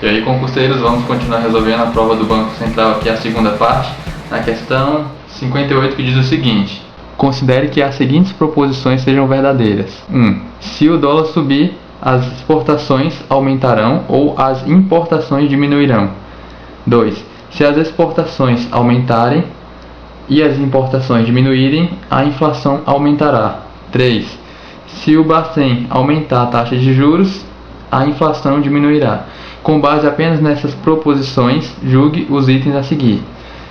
E aí, concurseiros, vamos continuar resolvendo a prova do Banco Central aqui, a segunda parte, na questão 58, que diz o seguinte: considere que as seguintes proposições sejam verdadeiras. 1. Se o dólar subir, as exportações aumentarão ou as importações diminuirão. 2. Se as exportações aumentarem e as importações diminuírem, a inflação aumentará. 3. Se o Bacen aumentar a taxa de juros, a inflação diminuirá. Com base apenas nessas proposições, julgue os itens a seguir.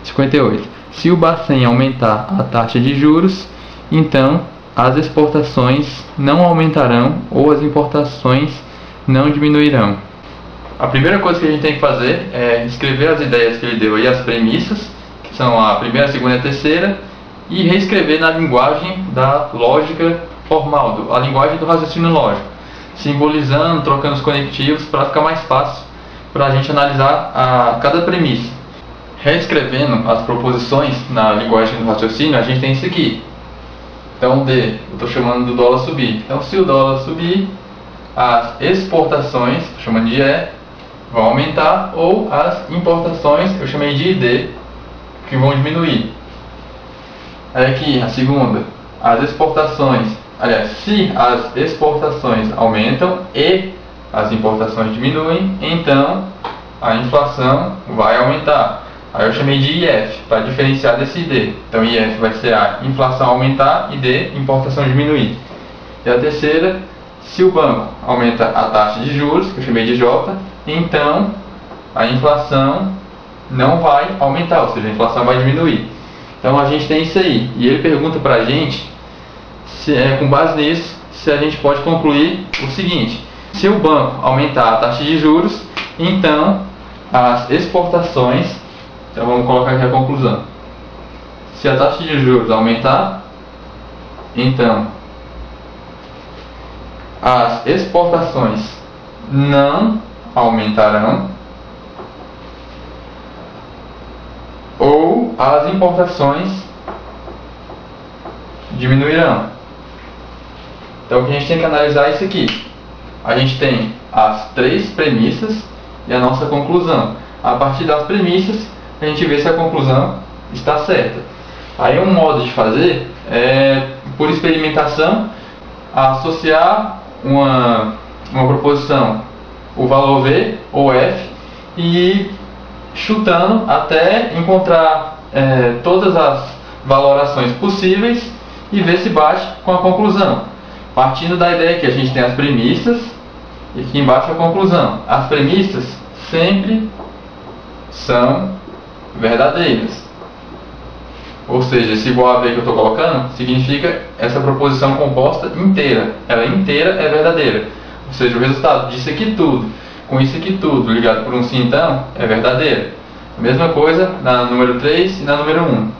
58. Se o Bacen aumentar a taxa de juros, então as exportações não aumentarão ou as importações não diminuirão. A primeira coisa que a gente tem que fazer é escrever as ideias que ele deu aí, as premissas, que são a primeira, a segunda e a terceira, e reescrever na linguagem da lógica formal, a linguagem do raciocínio lógico, simbolizando, trocando os conectivos para ficar mais fácil para a gente analisar cada premissa. Reescrevendo as proposições na linguagem do raciocínio, a gente tem isso aqui. Então, D, eu estou chamando do dólar subir. Então, se o dólar subir, as exportações, estou chamando de E, vão aumentar, ou as importações, eu chamei de ID, que vão diminuir. Aí aqui, a segunda, as exportações, aliás, se as exportações aumentam e as importações diminuem, então a inflação vai aumentar. Aí eu chamei de IF, para diferenciar desse ID. Então IF vai ser a inflação aumentar e D, importação diminuir. E a terceira, se o banco aumenta a taxa de juros, que eu chamei de J, então a inflação não vai aumentar, ou seja, a inflação vai diminuir. Então a gente tem isso aí. E ele pergunta para a gente, com base nisso, se a gente pode concluir o seguinte: se o banco aumentar a taxa de juros, então as exportações, então vamos colocar aqui a conclusão. Se a taxa de juros aumentar, então as exportações não aumentarão ou as importações diminuirão. Então o que a gente tem que analisar é isso aqui. A gente tem as três premissas e a nossa conclusão. A partir das premissas, a gente vê se a conclusão está certa. Aí um modo de fazer é, por experimentação, associar uma proposição, o valor V ou F, e ir chutando até encontrar todas as valorações possíveis e ver se bate com a conclusão. Partindo da ideia que a gente tem as premissas e aqui embaixo a conclusão. As premissas sempre são verdadeiras. Ou seja, esse igual a V que eu estou colocando significa essa proposição composta inteira. Ela inteira é verdadeira. Ou seja, o resultado disso aqui tudo, com isso aqui tudo, ligado por um sim então, é verdadeiro. A mesma coisa na número 3 e na número 1.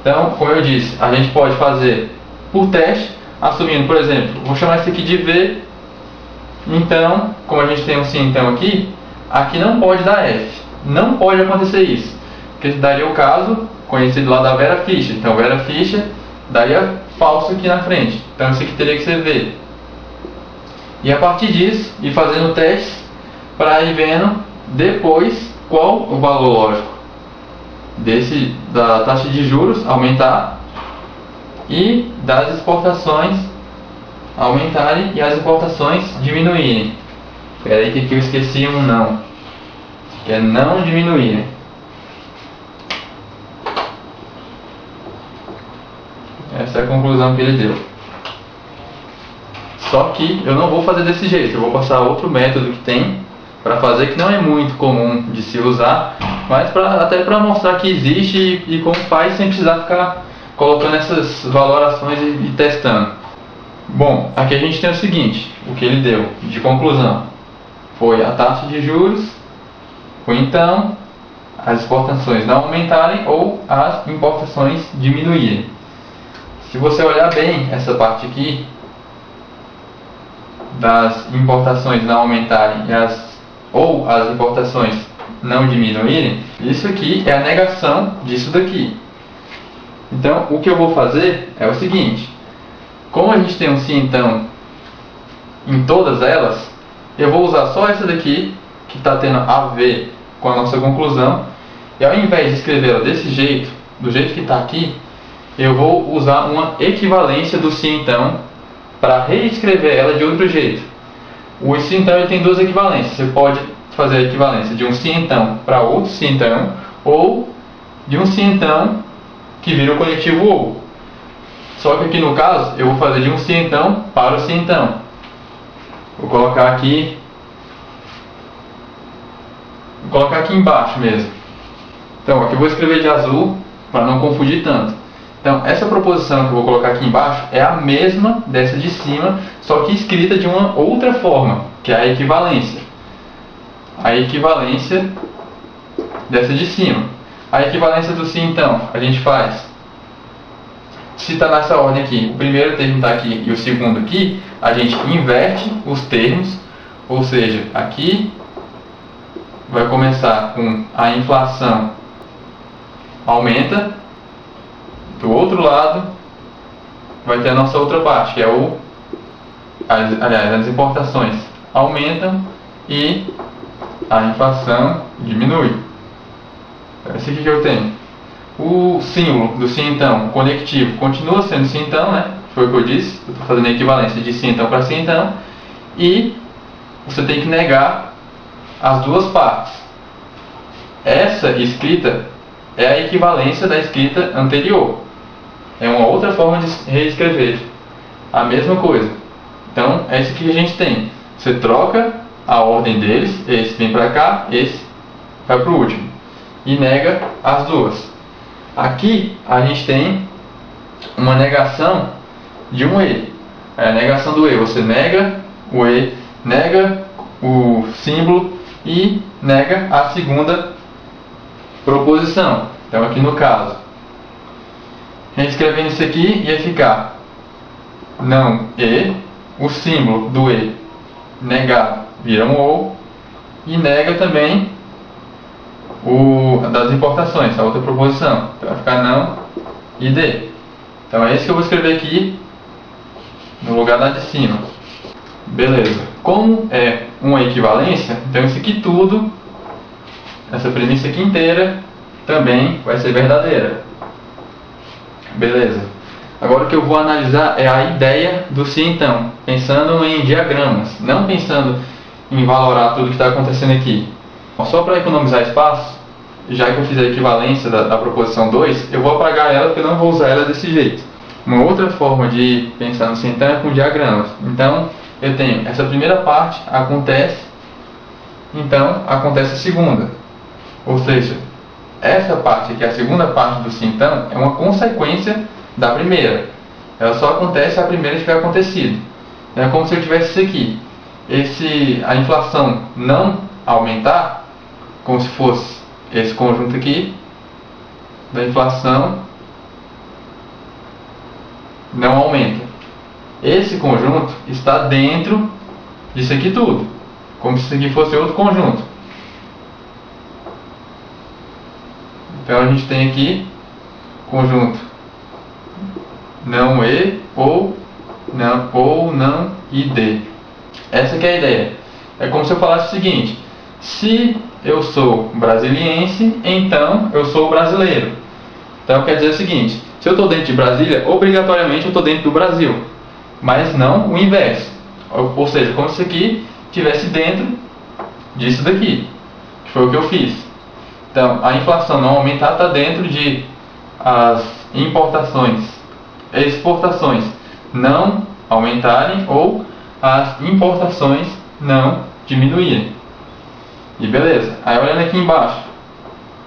Então, como eu disse, a gente pode fazer por teste, assumindo, por exemplo, vou chamar isso aqui de V. Então, como a gente tem um sim então aqui não pode dar F. Não pode acontecer isso. Porque daria o caso conhecido lá da Vera Fischer. Então, Vera Fischer daria falso aqui na frente. Então, isso aqui teria que ser V. E a partir disso, ir fazendo testes para ir vendo depois qual o valor lógico da taxa de juros aumentar e das exportações aumentarem e as importações diminuírem. Espera aí que aqui eu esqueci um não, que é não diminuir. Essa é a conclusão que ele deu. Só que eu não vou fazer desse jeito, eu vou passar outro método que tem para fazer, que não é muito comum de se usar, mas até para mostrar que existe e como faz sem precisar ficar colocando essas valorações e testando. Bom, aqui a gente tem o seguinte, o que ele deu de conclusão foi a taxa de juros, ou então as exportações não aumentarem ou as importações diminuírem. Se você olhar bem essa parte aqui, das importações não aumentarem ou as importações não diminuírem, isso aqui é a negação disso daqui. Então, o que eu vou fazer é o seguinte: como a gente tem um sim então em todas elas, eu vou usar só essa daqui, que está tendo a ver com a nossa conclusão. E ao invés de escrevê-la desse jeito, do jeito que está aqui, eu vou usar uma equivalência do se então para reescrever ela de outro jeito. O se então ele tem duas equivalências. Você pode fazer a equivalência de um se então para outro se então, ou de um se então que vira o conectivo ou. Só que aqui no caso eu vou fazer de um se então para o se então. Vou colocar aqui embaixo mesmo. Então aqui eu vou escrever de azul para não confundir tanto. Então essa proposição que eu vou colocar aqui embaixo é a mesma dessa de cima, só que escrita de uma outra forma, que é a equivalência. A equivalência dessa de cima. A equivalência do se então, a gente faz. Se está nessa ordem aqui, o primeiro termo está aqui e o segundo aqui, a gente inverte os termos, ou seja, aqui vai começar com a inflação aumenta, do outro lado vai ter a nossa outra parte, que é as importações aumentam e a inflação diminui. Esse aqui que eu tenho. O símbolo do se então, o conectivo, continua sendo se então, né? Foi o que eu disse. Eu estou fazendo a equivalência de se então para se então. E você tem que negar as duas partes. Essa escrita é a equivalência da escrita anterior. É uma outra forma de reescrever a mesma coisa. Então, é isso que a gente tem. Você troca a ordem deles, esse vem para cá, esse vai para o último. E nega as duas. Aqui a gente tem uma negação de um E. É a negação do E. Você nega o E, nega o símbolo e nega a segunda proposição. Então aqui no caso, reescrevendo isso aqui ia ficar não E, o símbolo do E negado vira um OU e nega também das importações, a outra proposição. Então vai ficar não e D. Então é isso que eu vou escrever aqui no lugar da de cima. Beleza. Como é uma equivalência, então isso aqui tudo, essa premissa aqui inteira, também vai ser verdadeira. Beleza. Agora o que eu vou analisar é a ideia do se então, pensando em diagramas, não pensando em valorar tudo que está acontecendo aqui. Só para economizar espaço, já que eu fiz a equivalência da proposição 2, eu vou apagar ela porque eu não vou usar ela desse jeito. Uma outra forma de pensar no se então é com diagramas. Então eu tenho essa primeira parte acontece, então acontece a segunda. Ou seja, essa parte aqui, a segunda parte do se então, é uma consequência da primeira. Ela só acontece a primeira tiver acontecido. É como se eu tivesse isso aqui. A inflação não aumentar, como se fosse esse conjunto aqui, da inflação não aumenta. Esse conjunto está dentro disso aqui tudo, como se isso aqui fosse outro conjunto. Então a gente tem aqui conjunto não E ou não e D. Essa que é a ideia. É como se eu falasse o seguinte: se eu sou brasiliense, então eu sou brasileiro. Então quer dizer o seguinte: se eu estou dentro de Brasília, obrigatoriamente eu estou dentro do Brasil, mas não o inverso. Ou seja, como se isso aqui estivesse dentro disso daqui, que foi o que eu fiz. Então a inflação não aumentar está dentro de as exportações não aumentarem ou as importações não diminuírem. E beleza. Aí olhando aqui embaixo,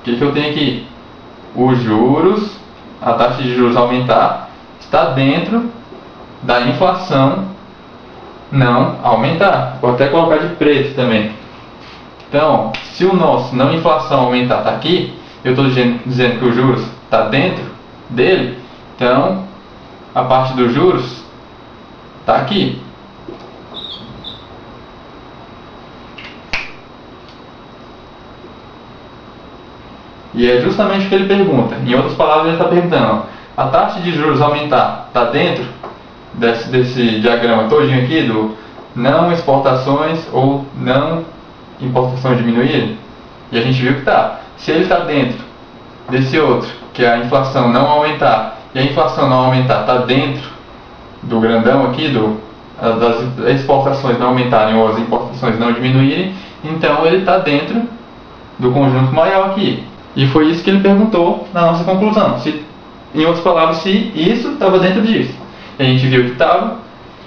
o que eu tenho aqui? Os juros, a taxa de juros aumentar, está dentro da inflação não aumentar. Vou até colocar de preto também. Então, se o nosso não inflação aumentar está aqui, eu estou dizendo que os juros está dentro dele, então a parte dos juros está aqui. E é justamente o que ele pergunta. Em outras palavras, ele está perguntando: a taxa de juros aumentar está dentro desse diagrama todinho aqui do não exportações ou não importações diminuírem? E a gente viu que está. Se ele está dentro desse outro, que é a inflação não aumentar, e a inflação não aumentar está dentro do grandão aqui, das exportações não aumentarem ou as importações não diminuírem, então ele está dentro do conjunto maior aqui. E foi isso que ele perguntou na nossa conclusão. Em outras palavras, se isso estava dentro disso. E a gente viu que estava,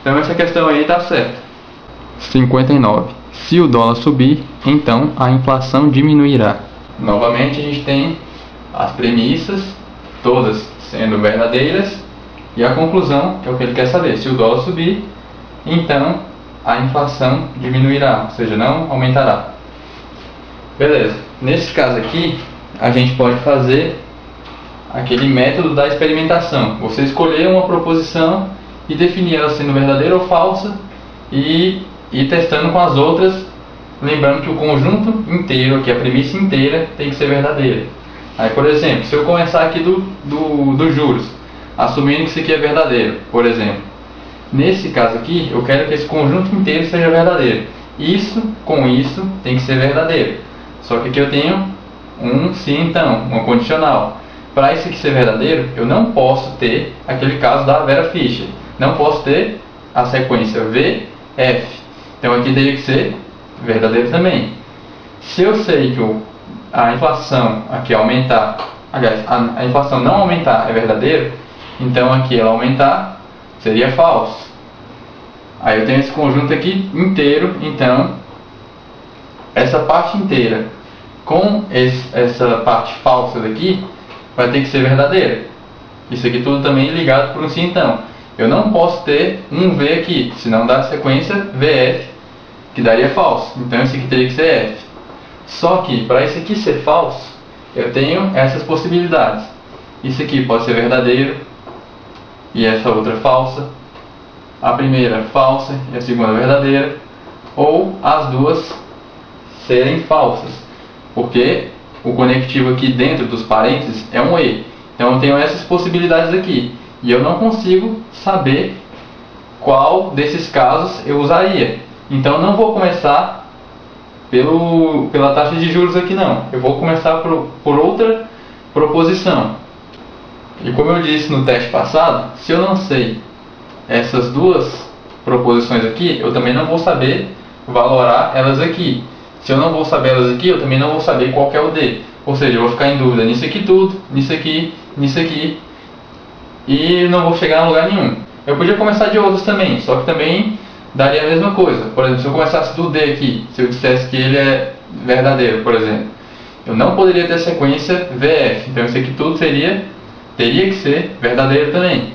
então essa questão aí está certa. 59. Se o dólar subir, então a inflação diminuirá. Novamente a gente tem as premissas, todas sendo verdadeiras, e a conclusão, que é o que ele quer saber. Se o dólar subir, então a inflação diminuirá, ou seja, não aumentará. Beleza. Nesse caso aqui, a gente pode fazer aquele método da experimentação. Você escolher uma proposição e definir ela sendo verdadeira ou falsa e ir testando com as outras, lembrando que o conjunto inteiro, aqui a premissa inteira, tem que ser verdadeira. Aí, por exemplo, se eu começar aqui dos juros, assumindo que isso aqui é verdadeiro, por exemplo, nesse caso aqui, eu quero que esse conjunto inteiro seja verdadeiro. Isso com isso tem que ser verdadeiro. Só que aqui eu tenho um sim então, uma condicional. Para isso aqui ser verdadeiro, eu não posso ter aquele caso da Vera Fischer. Não posso ter a sequência VF. Então aqui teria que ser verdadeiro também. Se eu sei que a inflação aqui aumentar, aliás, a inflação não aumentar é verdadeiro, então aqui ela aumentar seria falso. Aí eu tenho esse conjunto aqui inteiro, então essa parte inteira com essa parte falsa daqui vai ter que ser verdadeira. Isso aqui tudo também ligado por um sim então. Eu não posso ter um V aqui, senão dá a sequência VF, que daria falso. Então isso aqui teria que ser F. Só que para isso aqui ser falso, eu tenho essas possibilidades. Isso aqui pode ser verdadeiro e essa outra falsa. A primeira falsa e a segunda verdadeira. Ou as duas serem falsas, porque o conectivo aqui dentro dos parênteses é um E. Então eu tenho essas possibilidades aqui. E eu não consigo saber qual desses casos eu usaria. Então eu não vou começar pela taxa de juros aqui não. Eu vou começar por outra proposição. E como eu disse no teste passado, se eu não sei essas duas proposições aqui, eu também não vou saber valorar elas aqui. Se eu não vou saber elas aqui, eu também não vou saber qual que é o D. Ou seja, eu vou ficar em dúvida nisso aqui tudo, nisso aqui, e não vou chegar a lugar nenhum. Eu podia começar de outros também, só que também daria a mesma coisa. Por exemplo, se eu começasse do D aqui, se eu dissesse que ele é verdadeiro, por exemplo, eu não poderia ter sequência VF. Então isso aqui tudo teria que ser verdadeiro também.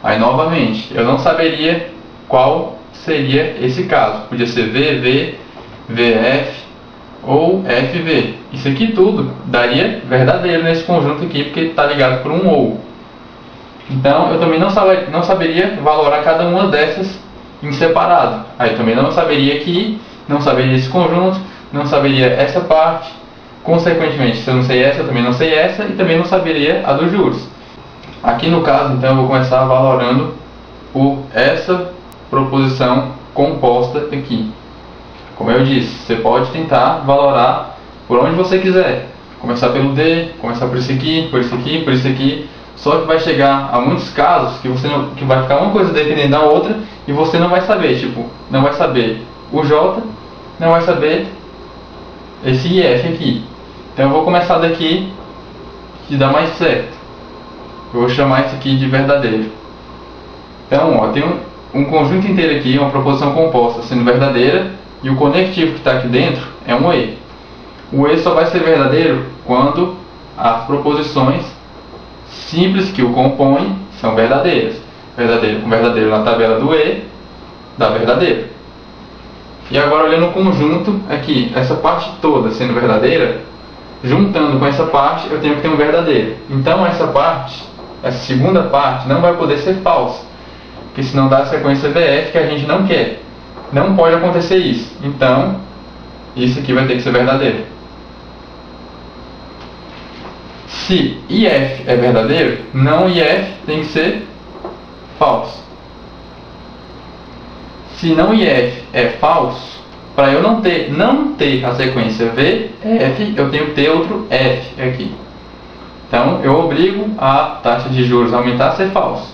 Aí novamente, eu não saberia qual seria esse caso. Podia ser VV, VF ou FV. Isso aqui tudo daria verdadeiro nesse conjunto aqui, porque está ligado por um ou. Então eu também não saberia valorar cada uma dessas em separado. Aí também não saberia aqui, não saberia esse conjunto, não saberia essa parte. Consequentemente, se eu não sei essa, eu também não sei essa e também não saberia a dos juros. Aqui no caso, então, eu vou começar valorando por essa proposição composta aqui. Como eu disse, você pode tentar valorar por onde você quiser. Começar pelo D, começar por isso aqui, por isso aqui, por isso aqui. Só que vai chegar a muitos casos que vai ficar uma coisa dependendo da outra e você não vai saber. Tipo, não vai saber o J, não vai saber esse IF aqui. Então eu vou começar daqui que dá mais certo. Eu vou chamar isso aqui de verdadeiro. Então, ó, tem um conjunto inteiro aqui, uma proposição composta sendo verdadeira, e o conectivo que está aqui dentro é um E. O E só vai ser verdadeiro quando as proposições simples que o compõem são verdadeiras. Verdadeiro com verdadeiro na tabela do E dá verdadeiro. E agora olhando o conjunto aqui, essa parte toda sendo verdadeira, juntando com essa parte eu tenho que ter um verdadeiro. Então essa segunda parte não vai poder ser falsa, porque senão dá a sequência VF que a gente não quer. Não pode acontecer isso. Então isso aqui vai ter que ser verdadeiro. Se IF é verdadeiro, não IF tem que ser falso. Se não IF é falso, para eu não ter a sequência V, F, eu tenho que ter outro F aqui. Então eu obrigo a taxa de juros a aumentar a ser falso.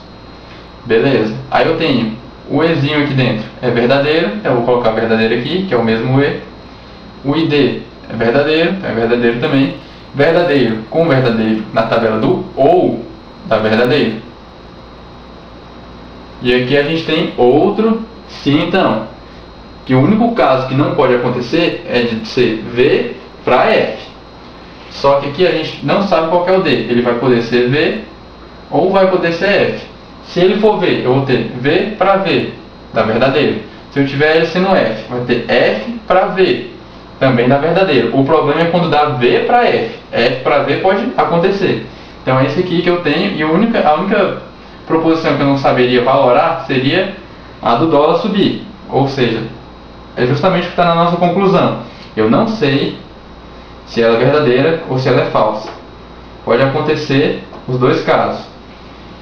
Beleza. Aí eu tenho o Ezinho aqui dentro é verdadeiro, eu vou colocar verdadeiro aqui, que é o mesmo E. O ID é verdadeiro também. Verdadeiro com verdadeiro na tabela do ou dá verdadeiro. E aqui a gente tem outro sim então. Que o único caso que não pode acontecer é de ser V para F. Só que aqui a gente não sabe qual que é o D. Ele vai poder ser V ou vai poder ser F. Se ele for V, eu vou ter V para V, dá verdadeiro. Se eu tiver ele sendo F, vai ter F para V, também dá verdadeiro. O problema é quando dá V para F. F para V pode acontecer. Então é esse aqui que eu tenho. E a única proposição que eu não saberia valorar seria a do dólar subir. Ou seja, é justamente o que está na nossa conclusão. Eu não sei se ela é verdadeira ou se ela é falsa. Pode acontecer os dois casos.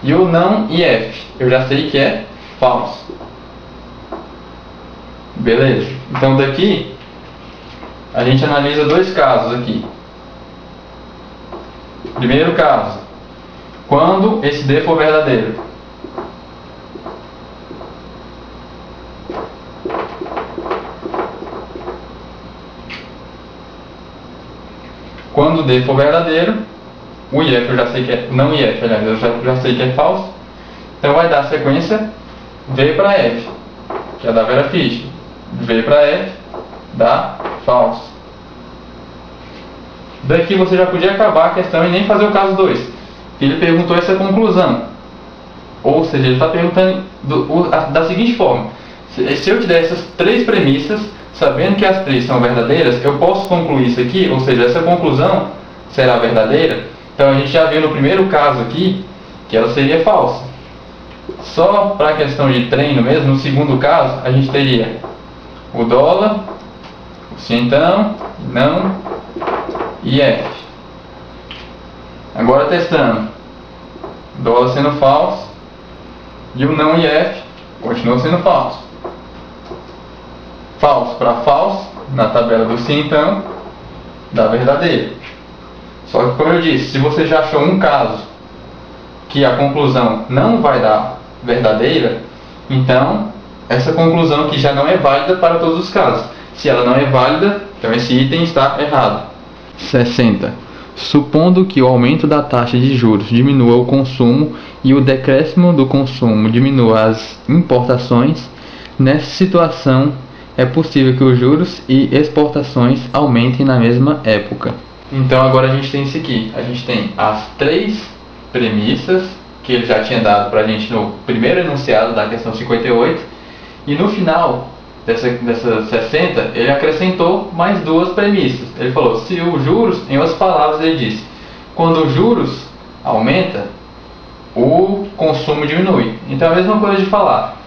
E o não e F, eu já sei que é falso. Beleza. Então daqui a gente analisa dois casos aqui. Primeiro caso, quando esse D for verdadeiro. Quando o D for verdadeiro, o IF eu já sei que é, não IF, aliás, eu já sei que é falso. Então vai dar a sequência V para F, que é da Vera Fischer. V para F dá falso. Daqui você já podia acabar a questão e nem fazer o caso 2. Ele perguntou essa conclusão. Ou seja, ele está perguntando da seguinte forma. Se eu te der essas três premissas, sabendo que as três são verdadeiras, eu posso concluir isso aqui, ou seja, essa conclusão será verdadeira. Então a gente já viu no primeiro caso aqui que ela seria falsa. Só para a questão de treino mesmo, no segundo caso, a gente teria o dólar, o sim então, não e F. Agora testando. Dólar sendo falso e o não e F continua sendo falso. Falso para falso, na tabela do sim então, dá verdadeiro. Só que como eu disse, se você já achou um caso que a conclusão não vai dar verdadeira, então essa conclusão aqui já não é válida para todos os casos. Se ela não é válida, então esse item está errado. 60. Supondo que o aumento da taxa de juros diminua o consumo e o decréscimo do consumo diminua as importações, nessa situação é possível que os juros e exportações aumentem na mesma época. Então agora a gente tem isso aqui. A gente tem as três premissas que ele já tinha dado para a gente no primeiro enunciado da questão 58. E no final dessas 60, ele acrescentou mais duas premissas. Ele falou, se os juros, em outras palavras ele disse, quando os juros aumenta, o consumo diminui. Então é a mesma coisa de falar,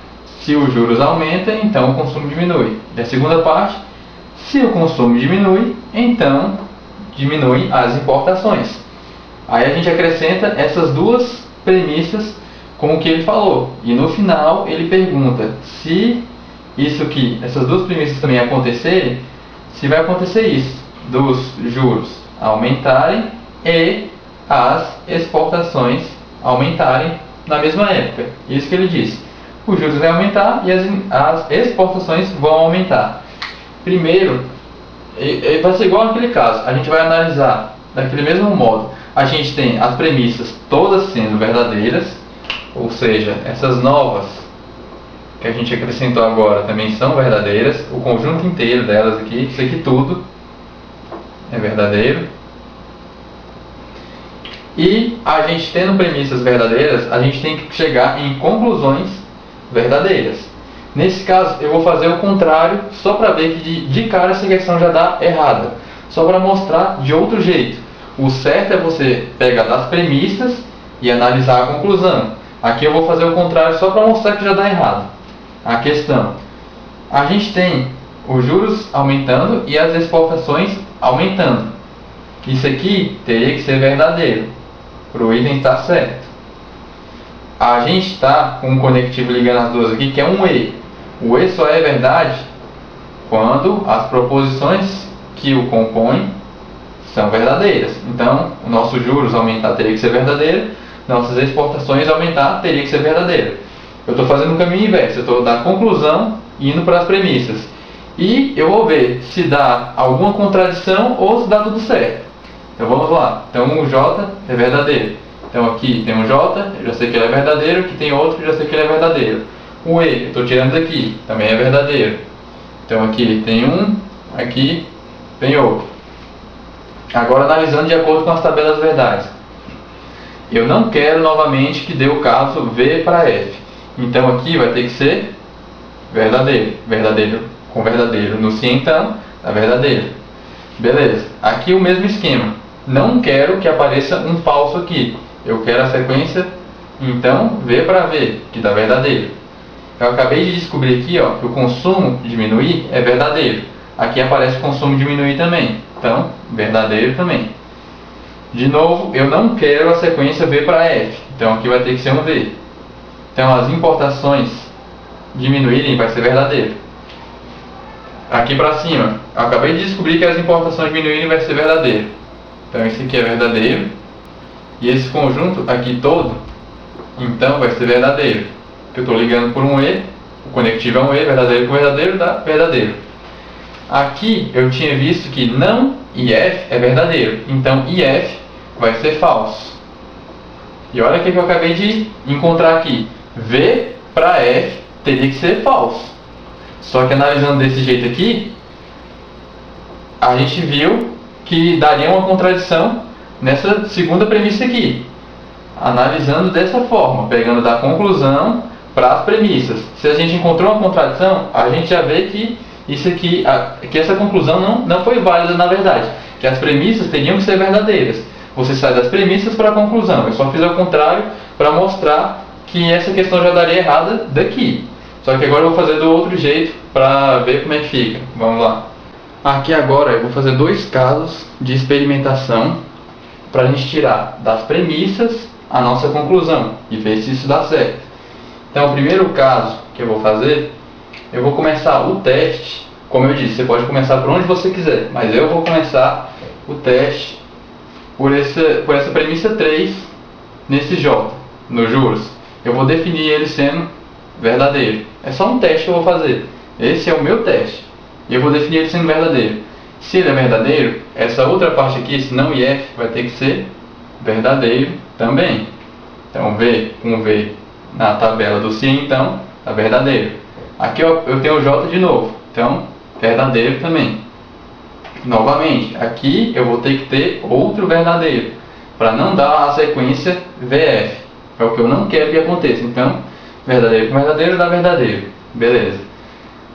se os juros aumentam, então o consumo diminui. E a segunda parte, se o consumo diminui, então diminuem as importações. Aí a gente acrescenta essas duas premissas com o que ele falou. E no final ele pergunta se isso aqui, essas duas premissas também acontecerem, se vai acontecer isso, dos juros aumentarem e as exportações aumentarem na mesma época. Isso que ele disse. Os juros vão aumentar e as exportações vão aumentar. Primeiro, vai ser igual naquele caso. A gente vai analisar daquele mesmo modo. A gente tem as premissas todas sendo verdadeiras, ou seja, essas novas que a gente acrescentou agora também são verdadeiras. O conjunto inteiro delas aqui, isso aqui tudo é verdadeiro. E a gente tendo premissas verdadeiras, a gente tem que chegar em conclusões verdadeiras. Nesse caso, eu vou fazer o contrário, só para ver que de cara essa questão já dá errada. Só para mostrar de outro jeito. O certo é você pegar das premissas e analisar a conclusão. Aqui eu vou fazer o contrário só para mostrar que já dá errado. A questão. A gente tem os juros aumentando e as exportações aumentando. Isso aqui teria que ser verdadeiro, para o item estar certo. A gente está com um conectivo ligando as duas aqui, que é um E. O E só é verdade Quando as proposições que o compõem são verdadeiras. Então, o nosso juros aumentar teria que ser verdadeiro, nossas exportações aumentar teria que ser verdadeira. Eu estou fazendo o caminho inverso, eu estou da conclusão indo para as premissas. E eu vou ver se dá alguma contradição ou se dá tudo certo. Então vamos lá. Então o J é verdadeiro. Então aqui tem um J, eu já sei que ele é verdadeiro. Aqui tem outro, eu já sei que ele é verdadeiro. O E, eu estou tirando daqui, também é verdadeiro. Então aqui tem um, aqui tem outro. Agora analisando de acordo com as tabelas verdades. Eu não quero novamente que dê o caso V para F. Então aqui vai ter que ser verdadeiro. Verdadeiro com verdadeiro no si, então dá verdadeiro. Beleza. Aqui o mesmo esquema. Não quero que apareça um falso aqui. Eu quero a sequência, então V para V, que dá verdadeiro. Eu acabei de descobrir aqui, ó, que o consumo diminuir é verdadeiro. Aqui aparece consumo diminuir também. Então, verdadeiro também. De novo, eu não quero a sequência V para F. Então aqui vai ter que ser um V. Então as importações diminuírem vai ser verdadeiro. Aqui para cima, eu acabei de descobrir que as importações diminuírem vai ser verdadeiro. Então esse aqui é verdadeiro. E esse conjunto aqui todo, então vai ser verdadeiro. Que eu estou ligando por um E, o conectivo é um E, verdadeiro com verdadeiro dá verdadeiro. Aqui eu tinha visto que não IF é verdadeiro, então IF vai ser falso. E olha o que eu acabei de encontrar aqui. V para F teria que ser falso. Só que analisando desse jeito aqui, a gente viu que daria uma contradição nessa segunda premissa aqui. Analisando dessa forma, pegando da conclusão para as premissas. Se a gente encontrou uma contradição, a gente já vê que isso aqui, que essa conclusão não foi válida na verdade. Que as premissas teriam que ser verdadeiras. Você sai das premissas para a conclusão. Eu só fiz ao contrário para mostrar que essa questão já daria errada daqui. Só que agora eu vou fazer do outro jeito para ver como é que fica. Vamos lá. Aqui agora eu vou fazer dois casos de experimentação para a gente tirar das premissas a nossa conclusão e ver se isso dá certo. Então o primeiro caso que eu vou fazer, eu vou começar o teste. Como eu disse, você pode começar por onde você quiser, mas eu vou começar o teste por essa premissa 3 nesse J, no juros. Eu vou definir ele sendo verdadeiro. É só um teste que eu vou fazer. Esse é o meu teste. E eu vou definir ele sendo verdadeiro. Se ele é verdadeiro, essa outra parte aqui, esse não IF, vai ter que ser verdadeiro também. Então V com V na tabela do se, então, é verdadeiro. Aqui eu tenho o J de novo. Então, verdadeiro também. Novamente, aqui eu vou ter que ter outro verdadeiro, para não dar a sequência VF. É o que eu não quero que aconteça. Então, verdadeiro com verdadeiro dá verdadeiro. Beleza.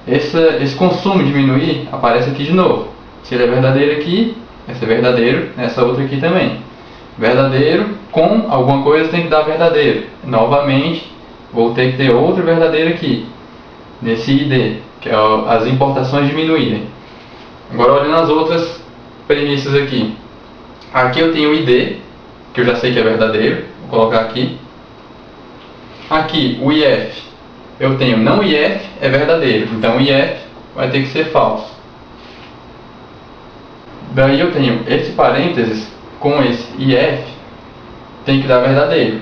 Esse consumo diminuir aparece aqui de novo. Se ele é verdadeiro aqui, vai ser verdadeiro nessa outra aqui também. Verdadeiro com alguma coisa tem que dar verdadeiro. Novamente, vou ter que ter outro verdadeiro aqui, nesse ID, que é as importações diminuírem. Agora olhando as outras premissas aqui. Aqui eu tenho o ID, que eu já sei que é verdadeiro. Vou colocar aqui. Aqui o IF, eu tenho não IF é verdadeiro. Então o IF vai ter que ser falso. Daí eu tenho esse parênteses com esse IF, tem que dar verdadeiro.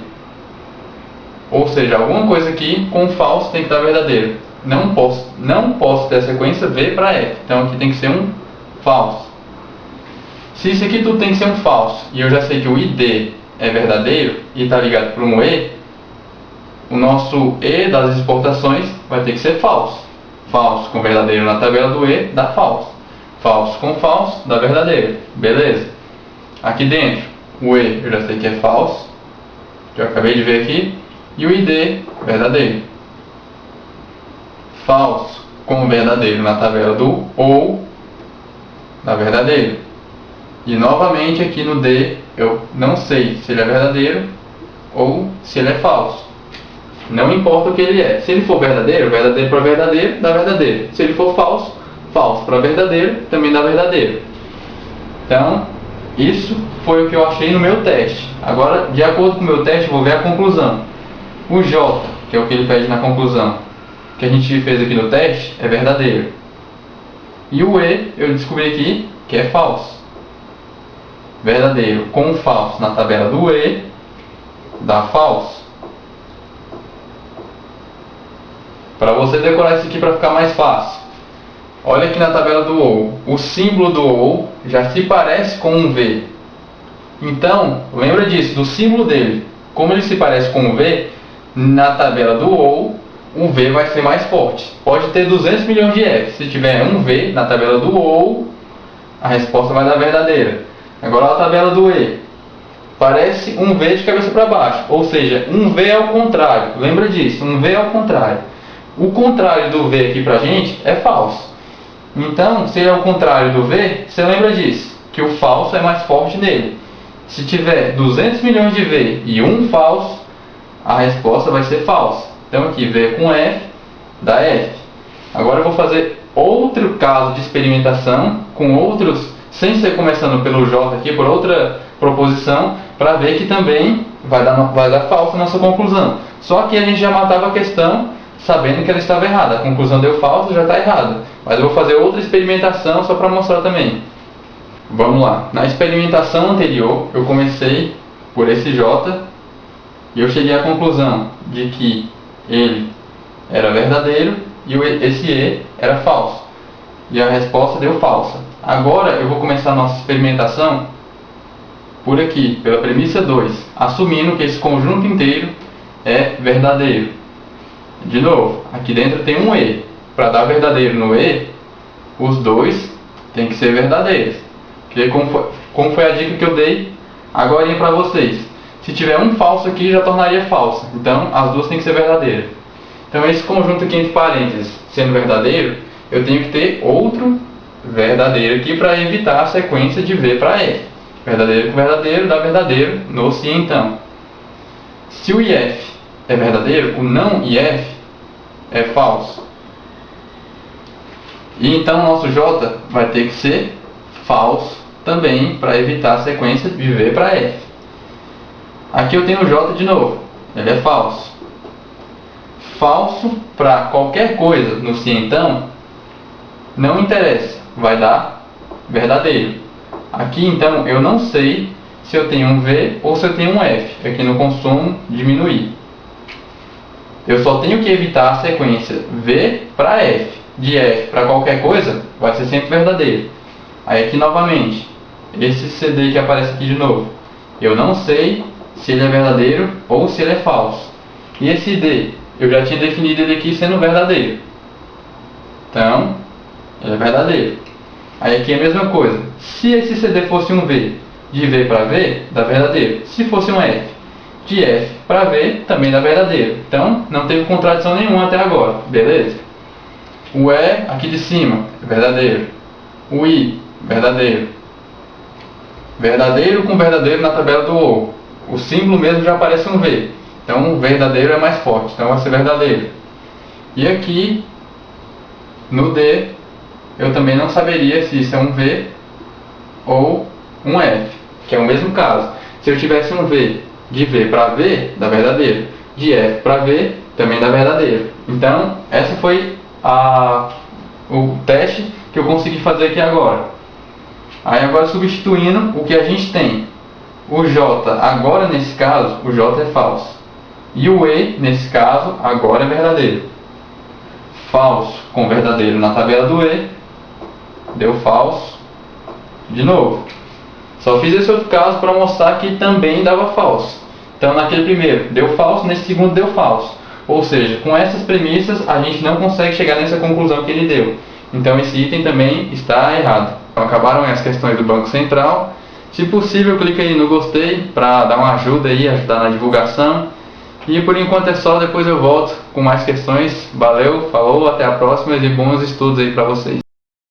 Ou seja, alguma coisa aqui com falso tem que dar verdadeiro. Não posso ter a sequência V para F. Então aqui tem que ser um falso. Se isso aqui tudo tem que ser um falso, e eu já sei que o ID é verdadeiro e está ligado por um E, o nosso E das exportações vai ter que ser falso. Falso com verdadeiro na tabela do E dá falso. Falso com falso dá verdadeiro. Beleza. Aqui dentro, o E eu já sei que é falso, que eu acabei de ver aqui. E o ID, verdadeiro. Falso com verdadeiro na tabela do OU, dá verdadeiro. E novamente aqui no D, eu não sei se ele é verdadeiro ou se ele é falso. Não importa o que ele é. Se ele for verdadeiro, verdadeiro para verdadeiro, dá verdadeiro. Se ele for falso, falso para verdadeiro, também dá verdadeiro. Então, isso foi o que eu achei no meu teste. Agora, de acordo com o meu teste, eu vou ver a conclusão. O J, que é o que ele pede na conclusão, que a gente fez aqui no teste, é verdadeiro. E o E eu descobri aqui que é falso. Verdadeiro com falso na tabela do E dá falso. Para você decorar isso aqui para ficar mais fácil, olha aqui na tabela do OU. O símbolo do OU já se parece com um V. Então, lembra disso, do símbolo dele. Como ele se parece com um V, na tabela do OU, o V vai ser mais forte. Pode ter 200 milhões de F. Se tiver um V na tabela do OU, a resposta vai dar verdadeira. Agora a tabela do E. Parece um V de cabeça para baixo. Ou seja, um V ao contrário. Lembra disso, um V ao contrário. O contrário do V aqui pra gente é falso. Então, se ele é o contrário do V, você lembra disso, que o falso é mais forte nele. Se tiver 200 milhões de V e um falso, a resposta vai ser falsa. Então aqui, V com F dá F. Agora eu vou fazer outro caso de experimentação, com outros, sem ser começando pelo J aqui, por outra proposição, para ver que também vai dar falso a nossa conclusão. Só que a gente já matava a questão sabendo que ela estava errada. A conclusão deu falso, já está errada. Mas eu vou fazer outra experimentação só para mostrar também. Vamos lá. Na experimentação anterior, eu comecei por esse J e eu cheguei à conclusão de que ele era verdadeiro e esse E era falso. E a resposta deu falsa. Agora eu vou começar a nossa experimentação por aqui, pela premissa 2, assumindo que esse conjunto inteiro é verdadeiro. De novo, aqui dentro tem um E. Para dar verdadeiro no E, os dois tem que ser verdadeiros. Porque como foi a dica que eu dei agora para vocês. Se tiver um falso aqui, já tornaria falsa. Então, as duas têm que ser verdadeiras. Então, esse conjunto aqui entre parênteses, sendo verdadeiro, eu tenho que ter outro verdadeiro aqui para evitar a sequência de V para F. Verdadeiro com verdadeiro dá verdadeiro no se então. Se o IF é verdadeiro, o não IF é falso. E então, o nosso J vai ter que ser falso também para evitar a sequência de V para F. Aqui eu tenho o J de novo, ele é falso. Falso para qualquer coisa no se então, não interessa, vai dar verdadeiro. Aqui então eu não sei se eu tenho um V ou se eu tenho um F, aqui no consumo diminuir. Eu só tenho que evitar a sequência V para F. De F para qualquer coisa, vai ser sempre verdadeiro. Aí aqui novamente, esse CD que aparece aqui de novo, eu não sei se ele é verdadeiro ou se ele é falso. E esse D, eu já tinha definido ele aqui sendo verdadeiro. Então, ele é verdadeiro. Aí aqui é a mesma coisa. Se esse CD fosse um V, de V para V, dá verdadeiro. Se fosse um F, de F para V, também dá verdadeiro. Então, não teve contradição nenhuma até agora. Beleza? O E, aqui de cima, é verdadeiro. O I, verdadeiro. Verdadeiro com verdadeiro na tabela do OU. O símbolo mesmo já aparece um V. Então, o verdadeiro é mais forte. Então, vai ser verdadeiro. E aqui, no D, eu também não saberia se isso é um V ou um F, que é o mesmo caso. Se eu tivesse um V de V para V, dá verdadeiro. De F para V, também dá verdadeiro. Então, essa foi o teste que eu consegui fazer aqui agora. Aí agora substituindo o que a gente tem. O J, agora nesse caso, o J é falso. E o E, nesse caso, agora é verdadeiro. Falso com verdadeiro na tabela do E, deu falso de novo. Só fiz esse outro caso para mostrar que também dava falso. Então naquele primeiro deu falso, nesse segundo deu falso. Ou seja, com essas premissas a gente não consegue chegar nessa conclusão que ele deu. Então esse item também está errado. Então acabaram as questões do Banco Central. Se possível, clique aí no gostei para dar uma ajuda aí, ajudar na divulgação. E por enquanto é só, depois eu volto com mais questões. Valeu, falou, até a próxima e bons estudos aí para vocês.